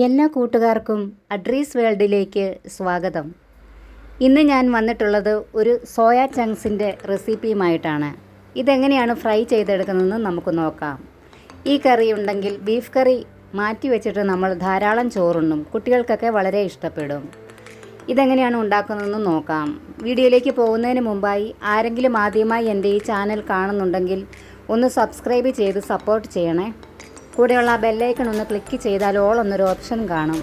എല്ലാ കൂട്ടുകാർക്കും അഡ്രീസ് വേൾഡിലേക്ക് സ്വാഗതം. ഇന്ന് ഞാൻ വന്നിട്ടുള്ളത് ഒരു സോയ ചങ്ക്സിൻ്റെ റെസിപ്പിയുമായിട്ടാണ്. ഇതെങ്ങനെയാണ് ഫ്രൈ ചെയ്തെടുക്കുന്നതെന്ന് നമുക്ക് നോക്കാം. ഈ കറി ഉണ്ടെങ്കിൽ ബീഫ് കറി മാറ്റി വെച്ചിട്ട് നമ്മൾ ധാരാളം ചോറുണ്ണും. കുട്ടികൾക്കൊക്കെ വളരെ ഇഷ്ടപ്പെടും. ഇതെങ്ങനെയാണ് ഉണ്ടാക്കുന്നതെന്ന് നോക്കാം. വീഡിയോയിലേക്ക് പോകുന്നതിന് മുമ്പായി ആരെങ്കിലും ആദ്യമായി എൻ്റെ ഈ ചാനൽ കാണുന്നുണ്ടെങ്കിൽ ഒന്ന് സബ്സ്ക്രൈബ് ചെയ്ത് സപ്പോർട്ട് ചെയ്യണേ. കൂടെയുള്ള ആ ബെല്ലൈക്കൺ ഒന്ന് ക്ലിക്ക് ചെയ്താൽ ഓൾ എന്നൊരു ഓപ്ഷൻ കാണും.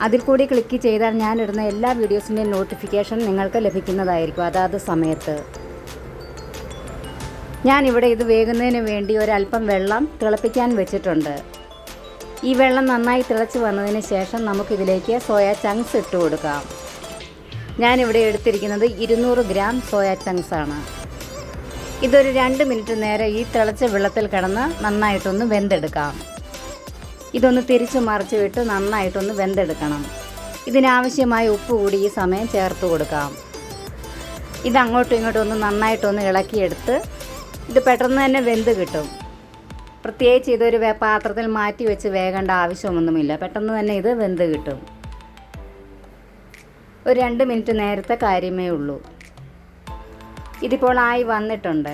അതിൽ കൂടി ക്ലിക്ക് ചെയ്താൽ ഞാനിടുന്ന എല്ലാ വീഡിയോസിൻ്റെയും നോട്ടിഫിക്കേഷൻ നിങ്ങൾക്ക് ലഭിക്കുന്നതായിരിക്കും അതാത് സമയത്ത്. ഞാനിവിടെ ഇത് വേകുന്നതിന് വേണ്ടി ഒരല്പം വെള്ളം തിളപ്പിക്കാൻ വെച്ചിട്ടുണ്ട്. ഈ വെള്ളം നന്നായി തിളച്ച് വന്നതിന് ശേഷം നമുക്കിതിലേക്ക് സോയ ചങ്ക്സ് ഇട്ട് കൊടുക്കാം. ഞാനിവിടെ എടുത്തിരിക്കുന്നത് 200 ഗ്രാം സോയ ചങ്ക്സ് ആണ്. ഇതൊരു 2 മിനിറ്റ് നേരം ഈ തിളച്ച വെള്ളത്തിൽ കിടന്ന് നന്നായിട്ടൊന്ന് വെന്തെടുക്കാം. ഇതൊന്ന് തിരിച്ചു മറിച്ച് വിട്ട് നന്നായിട്ടൊന്ന് വെന്തെടുക്കണം. ഇതിനാവശ്യമായ ഉപ്പ് കൂടി ഈ സമയം ചേർത്ത് കൊടുക്കാം. ഇത് അങ്ങോട്ടും ഇങ്ങോട്ടും ഒന്ന് നന്നായിട്ടൊന്ന് ഇളക്കിയെടുത്ത് ഇത് പെട്ടെന്ന് തന്നെ വെന്ത് കിട്ടും. പ്രത്യേകിച്ച് ഇതൊരു പാത്രത്തിൽ മാറ്റി വെച്ച് വേകേണ്ട ആവശ്യമൊന്നുമില്ല. പെട്ടെന്ന് തന്നെ ഇത് വെന്ത് കിട്ടും. ഒരു 2 മിനിറ്റ് നേരത്തെ കാര്യമേ ഉള്ളൂ. ഇതിപ്പോൾ ആയി വന്നിട്ടുണ്ട്.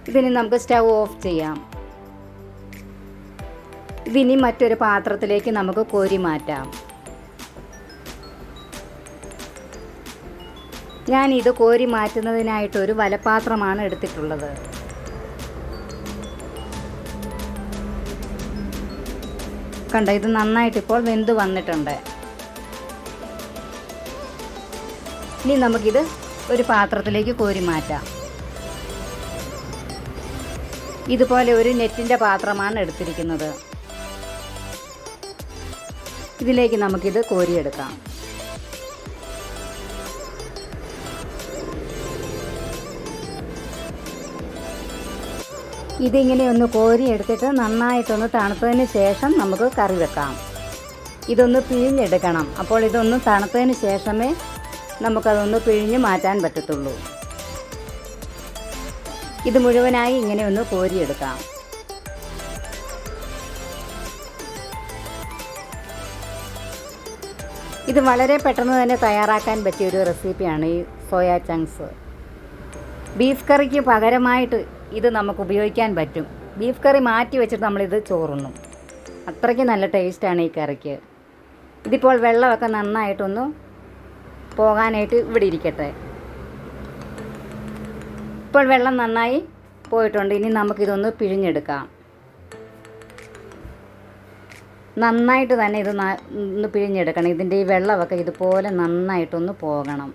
ഇതിന് നമുക്ക് സ്റ്റൗ ഓഫ് ചെയ്യാം. ഇതിനി മറ്റൊരു പാത്രത്തിലേക്ക് നമുക്ക് കോരി മാറ്റാം. ഞാനിത് കോരി മാറ്റുന്നതിനായിട്ടൊരു വലപ്പാത്രമാണ് എടുത്തിട്ടുള്ളത്. കണ്ടോ, ഇത് നന്നായിട്ടിപ്പോൾ വെന്ത് വന്നിട്ടുണ്ട്. ഇനി നമുക്കിത് ഒരു പാത്രത്തിലേക്ക് കോരി മാറ്റാം. ഇതുപോലെ ഒരു നെറ്റിൻ്റെ പാത്രമാണ് എടുത്തിരിക്കുന്നത്. ഇതിലേക്ക് നമുക്കിത് കോരിയെടുക്കാം. ഇതിങ്ങനെ ഒന്ന് കോരിയെടുത്തിട്ട് നന്നായിട്ടൊന്ന് തണുത്തതിന് ശേഷം നമുക്ക് കറി വെക്കാം. ഇതൊന്ന് പിഴിഞ്ഞെടുക്കണം. അപ്പോൾ ഇതൊന്ന് തണുത്തതിന് ശേഷമേ നമുക്കതൊന്ന് പിഴിഞ്ഞ് മാറ്റാൻ പറ്റത്തുള്ളൂ. ഇത് മുഴുവനായി ഇങ്ങനെ ഒന്ന് കോരിയെടുക്കാം. ഇത് വളരെ പെട്ടെന്ന് തന്നെ തയ്യാറാക്കാൻ പറ്റിയ ഒരു റെസിപ്പിയാണ് ഈ സോയ ചങ്ക്സ്. ബീഫ് കറിക്ക് പകരമായിട്ട് ഇത് നമുക്ക് ഉപയോഗിക്കാൻ പറ്റും. ബീഫ് കറി മാറ്റി വെച്ചിട്ട് നമ്മളിത് ചോറുണ്ണും. അത്രയ്ക്ക് നല്ല ടേസ്റ്റാണ് ഈ കറിക്ക്. ഇതിപ്പോൾ വെള്ളമൊക്കെ നന്നായിട്ടൊന്ന് പോകാനായിട്ട് ഇവിടെ ഇരിക്കട്ടെ. ഇപ്പോൾ വെള്ളം നന്നായി പോയിട്ടുണ്ട്. ഇനി നമുക്കിതൊന്ന് പിഴിഞ്ഞെടുക്കാം. നന്നായിട്ട് തന്നെ ഇത് ഒന്ന് പിഴിഞ്ഞെടുക്കണം. ഇതിൻ്റെ ഈ വെള്ളമൊക്കെ ഇതുപോലെ നന്നായിട്ടൊന്ന് പോകണം.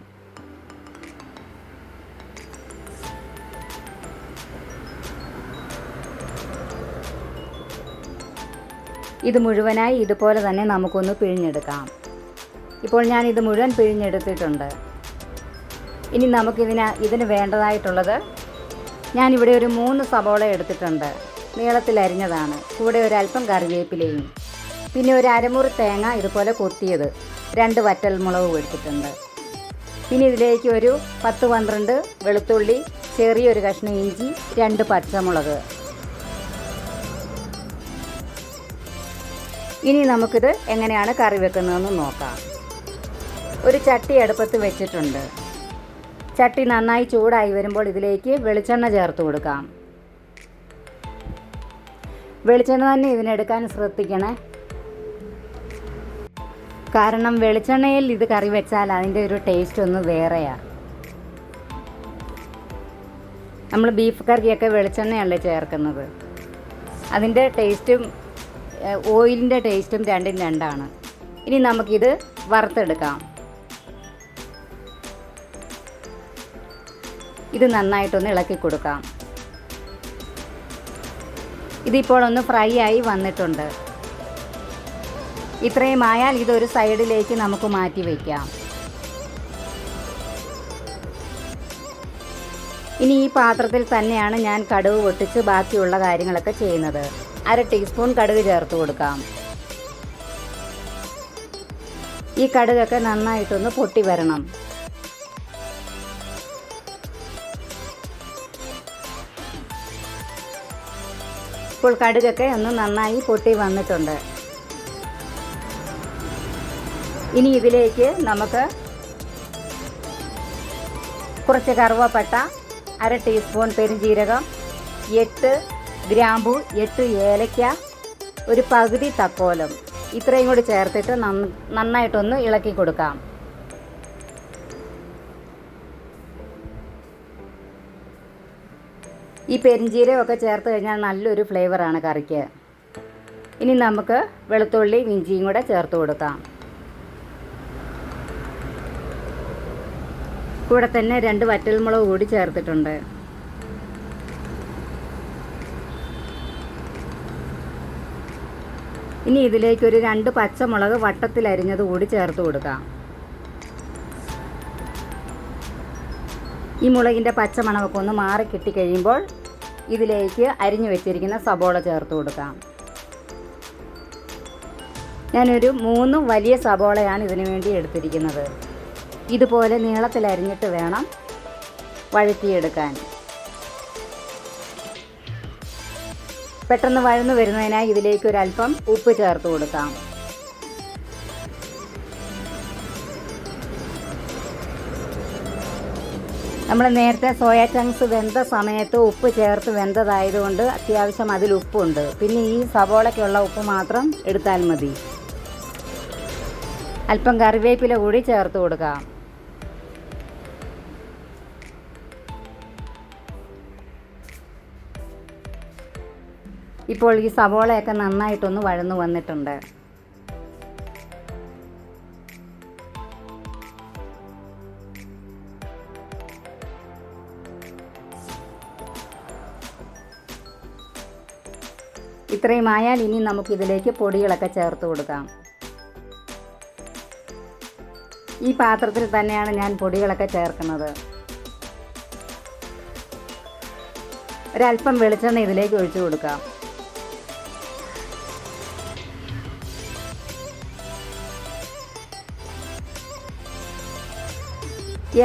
ഇത് മുഴുവനായി ഇതുപോലെ തന്നെ നമുക്കൊന്ന് പിഴിഞ്ഞെടുക്കാം. ഇപ്പോൾ ഞാനിത് മുഴുവൻ പിഴിഞ്ഞെടുത്തിട്ടുണ്ട്. ഇനി ഇതിന് വേണ്ടതായിട്ടുള്ളത്, ഞാനിവിടെ ഒരു 3 സവോള എടുത്തിട്ടുണ്ട്. നീളത്തിൽ അരിഞ്ഞതാണ്. കൂടെ ഒരല്പം കറിവേപ്പിലയും, പിന്നെ ഒരു അരമുറി തേങ്ങ ഇതുപോലെ കൊത്തിയത്, 2 വറ്റൽമുളകും എടുത്തിട്ടുണ്ട്. പിന്നെ ഇതിലേക്ക് ഒരു 10-12 വെളുത്തുള്ളി, ചെറിയൊരു കഷ്ണം ഇഞ്ചി, 2 പച്ചമുളക്. ഇനി നമുക്കിത് എങ്ങനെയാണ് കറി വെക്കുന്നതെന്ന് നോക്കാം. ഒരു ചട്ടി അടുപ്പത്ത് വെച്ചിട്ടുണ്ട്. ചട്ടി നന്നായി ചൂടായി വരുമ്പോൾ ഇതിലേക്ക് വെളിച്ചെണ്ണ ചേർത്ത് കൊടുക്കാം. വെളിച്ചെണ്ണ തന്നെ ഇതിനെടുക്കാൻ ശ്രദ്ധിക്കണേ. കാരണം വെളിച്ചെണ്ണയിൽ ഇത് കറി വെച്ചാൽ അതിൻ്റെ ഒരു ടേസ്റ്റ് ഒന്ന് വേറെയാണ്. നമ്മൾ ബീഫ് കറിയൊക്കെ വെളിച്ചെണ്ണയല്ലേ ചേർക്കുന്നത്. അതിൻ്റെ ടേസ്റ്റും ഓയിലിൻ്റെ ടേസ്റ്റും രണ്ടും രണ്ടാണ്. ഇനി നമുക്കിത് വറുത്തെടുക്കാം. ഇത് നന്നായിട്ടൊന്ന് ഇളക്കി കൊടുക്കാം. ഇതിപ്പോൾ ഒന്ന് ഫ്രൈ ആയി വന്നിട്ടുണ്ട്. ഇത്രയും ആയാൽ ഇതൊരു സൈഡിലേക്ക് നമുക്ക് മാറ്റി വയ്ക്കാം. ഇനി ഈ പാത്രത്തിൽ തന്നെയാണ് ഞാൻ കടുക് പൊട്ടിച്ച് ബാക്കിയുള്ള കാര്യങ്ങളൊക്കെ ചെയ്യുന്നത്. 1/2 ടീസ്പൂൺ കടുക് ചേർത്ത് കൊടുക്കാം. ഈ കടുകൊക്കെ നന്നായിട്ടൊന്ന് പൊട്ടി വരണം. ഇപ്പോൾ കടുകൊക്കെ ഒന്ന് നന്നായി പൊട്ടി വന്നിട്ടുണ്ട്. ഇനി ഇതിലേക്ക് നമുക്ക് കുറച്ച് കറുവപ്പട്ട, 1/2 ടീസ്പൂൺ പെരുംജീരകം, 8 ഗ്രാമ്പു, 8 ഏലക്ക, ഒരു പകുതി തക്കോലം ഇത്രയും കൂടി ചേർത്തിട്ട് നന്നായിട്ടൊന്ന് ഇളക്കി കൊടുക്കാം. ഈ പെരുംജീരകമൊക്കെ ചേർത്ത് കഴിഞ്ഞാൽ നല്ലൊരു ഫ്ലേവറാണ് കറിക്ക്. ഇനി നമുക്ക് വെളുത്തുള്ളി ഇഞ്ചിയും കൂടെ ചേർത്ത് കൊടുക്കാം. കൂടെ തന്നെ 2 വറ്റൽമുളക് കൂടി ചേർത്തിട്ടുണ്ട്. ഇനി ഇതിലേക്ക് ഒരു 2 പച്ചമുളക് വട്ടത്തിൽ അരിഞ്ഞത് കൂടി ചേർത്ത് കൊടുക്കാം. ഈ മുളകിൻ്റെ പച്ചമണമൊക്കെ ഒന്ന് മാറി കിട്ടിക്കഴിയുമ്പോൾ ഇതിലേക്ക് അരിഞ്ഞു വെച്ചിരിക്കുന്ന സബോള ചേർത്ത് കൊടുക്കാം. ഞാനൊരു 3 വലിയ സബോളയാണ് ഇതിനു വേണ്ടി എടുത്തിരിക്കുന്നത്. ഇതുപോലെ നീളത്തിൽ അരിഞ്ഞിട്ട് വേണം വഴറ്റിയെടുക്കാൻ. പെട്ടെന്ന് വഴന്നു വരുന്നതിനായി ഇതിലേക്ക് ഒരല്പം ഉപ്പ് ചേർത്ത് കൊടുക്കാം. നമ്മൾ നേരത്തെ സോയാ ചങ്ക്സ് വെന്ത സമയത്ത് ഉപ്പ് ചേർത്ത് വെന്തതായതുകൊണ്ട് അത്യാവശ്യം അതിൽ ഉപ്പുണ്ട്. പിന്നെ ഈ സവോളയ്ക്കുള്ള ഉപ്പ് മാത്രം എടുത്താൽ മതി. അല്പം കറിവേപ്പില കൂടി ചേർത്ത് കൊടുക്കാം. ഇപ്പോൾ ഈ സവോളയൊക്കെ നന്നായിട്ടൊന്ന് വഴന്നു വന്നിട്ടുണ്ട്. ഇത്രയും ആയാൽ ഇനി നമുക്കിതിലേക്ക് പൊടികളൊക്കെ ചേർത്ത് കൊടുക്കാം. ഈ പാത്രത്തിൽ തന്നെയാണ് ഞാൻ പൊടികളൊക്കെ ചേർക്കുന്നത്. ഒരല്പം വെളിച്ചെണ്ണ ഇതിലേക്ക് ഒഴിച്ചു കൊടുക്കാം.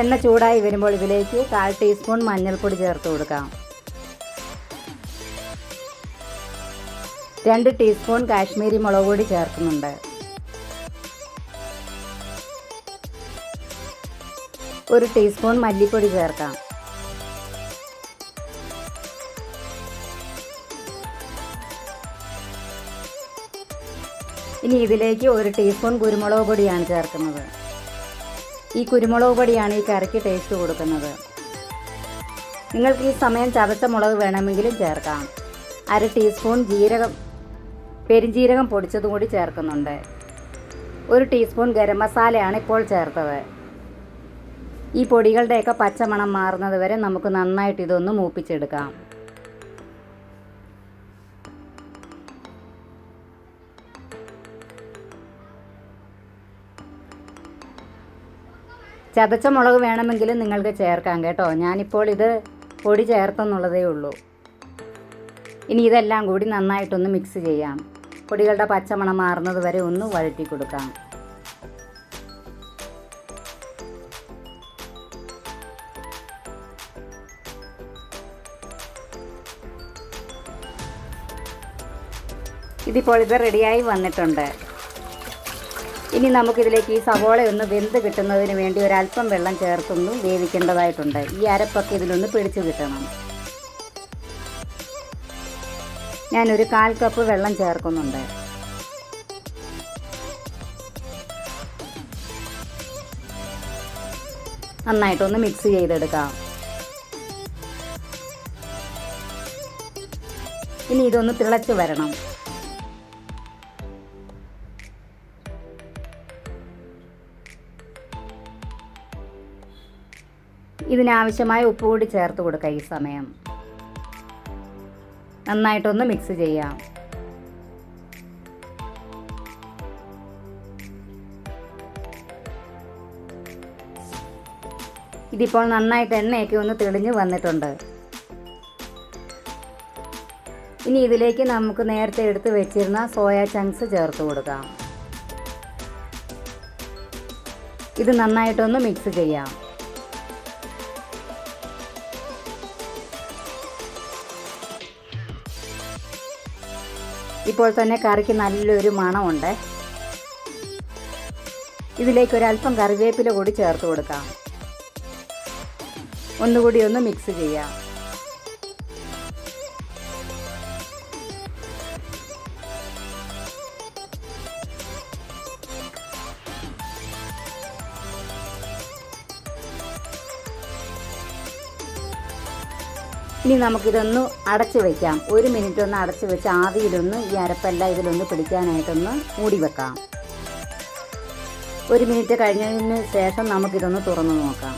എണ്ണ ചൂടായി വരുമ്പോൾ ഇതിലേക്ക് 1/4 ടീസ്പൂൺ മഞ്ഞൾപ്പൊടി ചേർത്ത് കൊടുക്കാം. 2 ടീസ്പൂൺ കാശ്മീരി മുളക് പൊടി ചേർക്കുന്നുണ്ട്. 1 ടീസ്പൂൺ മല്ലിപ്പൊടി ചേർക്കാം. ഇനി ഇതിലേക്ക് 1 ടീസ്പൂൺ കുരുമുളക് പൊടിയാണ് ചേർക്കുന്നത്. ഈ കുരുമുളക് പൊടിയാണ് ഈ കറിക്ക് ടേസ്റ്റ് കൊടുക്കുന്നത്. നിങ്ങൾക്ക് ഈ സമയം ചതച്ച മുളക് വേണമെങ്കിലും ചേർക്കാം. 1/2 ടീസ്പൂൺ പെരുംജീരകം പൊടിച്ചതും കൂടി ചേർക്കുന്നുണ്ട്. 1 ടീസ്പൂൺ ഗരം മസാലയാണ് ഇപ്പോൾ ചേർത്തത്. ഈ പൊടികളുടെയൊക്കെ പച്ചമണം മാറുന്നത് വരെ നമുക്ക് നന്നായിട്ട് ഇതൊന്ന് മൂപ്പിച്ചെടുക്കാം. ചതച്ച മുളക് വേണമെങ്കിലും നിങ്ങൾക്ക് ചേർക്കാം കേട്ടോ. ഞാനിപ്പോൾ ഇത് പൊടി ചേർത്തെന്നുള്ളതേ ഉള്ളൂ. ഇനി ഇതെല്ലാം കൂടി നന്നായിട്ടൊന്ന് മിക്സ് ചെയ്യാം. പൊടികളുടെ പച്ചമണം മാറുന്നത് വരെ ഒന്ന് വഴറ്റി കൊടുക്കാം. ഇതിപ്പോൾ ഇത് റെഡിയായി വന്നിട്ടുണ്ട്. ഇനി നമുക്കിതിലേക്ക് ഈ സവോള ഒന്ന് വെന്ത് കിട്ടുന്നതിന് വേണ്ടി ഒരല്പം വെള്ളം ചേർത്തൊന്ന് വേവിക്കേണ്ടതായിട്ടുണ്ട്. ഈ അരപ്പൊക്കെ ഇതിലൊന്ന് പിടിച്ചു കിട്ടണം. ഞാനൊരു 1/4 കപ്പ് വെള്ളം ചേർക്കുന്നുണ്ട്. നന്നായിട്ടൊന്ന് മിക്സ് ചെയ്തെടുക്കാം. ഇനി ഇതൊന്ന് തിളച്ച് വരണം. ഇതിനാവശ്യമായ ഉപ്പ് കൂടി ചേർത്ത് കൊടുക്കുക. ഈ സമയം നന്നായിട്ടൊന്ന് മിക്സ് ചെയ്യാം. ഇതിപ്പോൾ നന്നായിട്ട് എണ്ണയൊക്കെ ഒന്ന് തെളിഞ്ഞ് വന്നിട്ടുണ്ട്. ഇനി ഇതിലേക്ക് നമുക്ക് നേരത്തെ എടുത്ത് വെച്ചിരുന്ന സോയാ ചങ്ക്സ് ചേർത്ത് കൊടുക്കാം. ഇത് നന്നായിട്ടൊന്ന് മിക്സ് ചെയ്യാം. ഇപ്പോൾ തന്നെ കറിക്ക് നല്ലൊരു മണമുണ്ട്. ഇതിലേക്ക് ഒരല്പം കറിവേപ്പില കൂടി ചേർത്ത് കൊടുക്കാം. ഒന്നുകൂടി ഒന്ന് മിക്സ് ചെയ്യാം. ഇനി നമുക്കിതൊന്ന് അടച്ചു വയ്ക്കാം. 1 മിനിറ്റ് ഒന്ന് അടച്ചു വെച്ച് ആവിയിലൊന്ന് ഈ അരപ്പെല്ലാം ഇതിലൊന്ന് പിടിക്കാനായിട്ടൊന്ന് മൂടി വെക്കാം. 1 മിനിറ്റ് കഴിഞ്ഞതിന് ശേഷം നമുക്കിതൊന്ന് തുറന്നു നോക്കാം.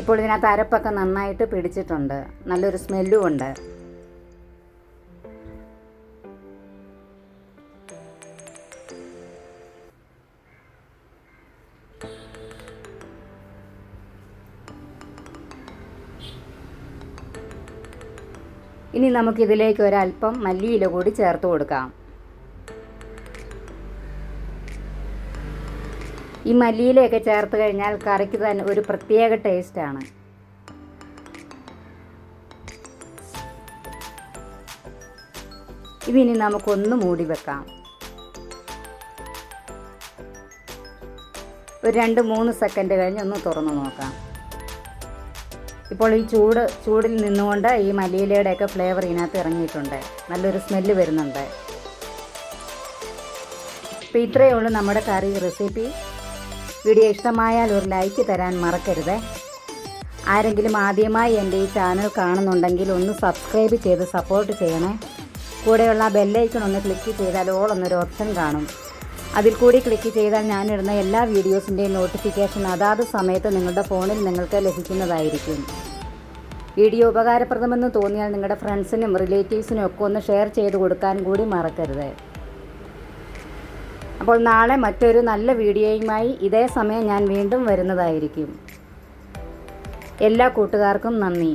ഇപ്പോൾ ഇതിനകത്ത് അരപ്പൊക്കെ നന്നായിട്ട് പിടിച്ചിട്ടുണ്ട്. നല്ലൊരു സ്മെല്ലും ഉണ്ട്. ഇനി നമുക്കിതിലേക്ക് ഒരല്പം മല്ലിയില കൂടി ചേർത്ത് കൊടുക്കാം. ഈ മല്ലിയിലയൊക്കെ ചേർത്ത് കഴിഞ്ഞാൽ കറിക്ക് തന്നെ ഒരു പ്രത്യേക ടേസ്റ്റാണ്. ഇതിനി നമുക്കൊന്ന് മൂടി വെക്കാം. ഒരു 2-3 സെക്കൻഡ് കഴിഞ്ഞ് ഒന്ന് തുറന്നു നോക്കാം. ഇപ്പോൾ ഈ ചൂടിൽ നിന്നുകൊണ്ട് ഈ മല്ലിയിലയുടെയൊക്കെ ഫ്ലേവർ ഇതിനകത്ത് ഇറങ്ങിയിട്ടുണ്ട്. നല്ലൊരു സ്മെല്ല് വരുന്നുണ്ട്. അപ്പോൾ ഇത്രയേ ഉള്ളൂ നമ്മുടെ കറി റെസിപ്പി. വീഡിയോ ഇഷ്ടമായാൽ ഒരു ലൈക്ക് തരാൻ മറക്കരുത്. ആരെങ്കിലും ആദ്യമായി എൻ്റെ ഈ ചാനൽ കാണുന്നുണ്ടെങ്കിൽ ഒന്ന് സബ്സ്ക്രൈബ് ചെയ്ത് സപ്പോർട്ട് ചെയ്യണേ. കൂടെയുള്ള ബെല്ലൈക്കൺ ഒന്ന് ക്ലിക്ക് ചെയ്താൽ ഓൾ എന്നൊരു ഓപ്ഷൻ കാണും. അതിൽ കൂടി ക്ലിക്ക് ചെയ്താൽ ഞാനിടുന്ന എല്ലാ വീഡിയോസിൻ്റെയും നോട്ടിഫിക്കേഷൻ അതാത് സമയത്ത് നിങ്ങളുടെ ഫോണിൽ നിങ്ങൾക്ക് ലഭിക്കുന്നതായിരിക്കും. വീഡിയോ ഉപകാരപ്രദമെന്ന് തോന്നിയാൽ നിങ്ങളുടെ ഫ്രണ്ട്സിനും റിലേറ്റീവ്സിനും ഒക്കെ ഒന്ന് ഷെയർ ചെയ്ത് കൊടുക്കാൻ കൂടി മറക്കരുത്. അപ്പോൾ നാളെ മറ്റൊരു നല്ല വീഡിയോയുമായി ഇതേ സമയം ഞാൻ വീണ്ടും വരുന്നതായിരിക്കും. എല്ലാ കൂട്ടുകാർക്കും നന്ദി.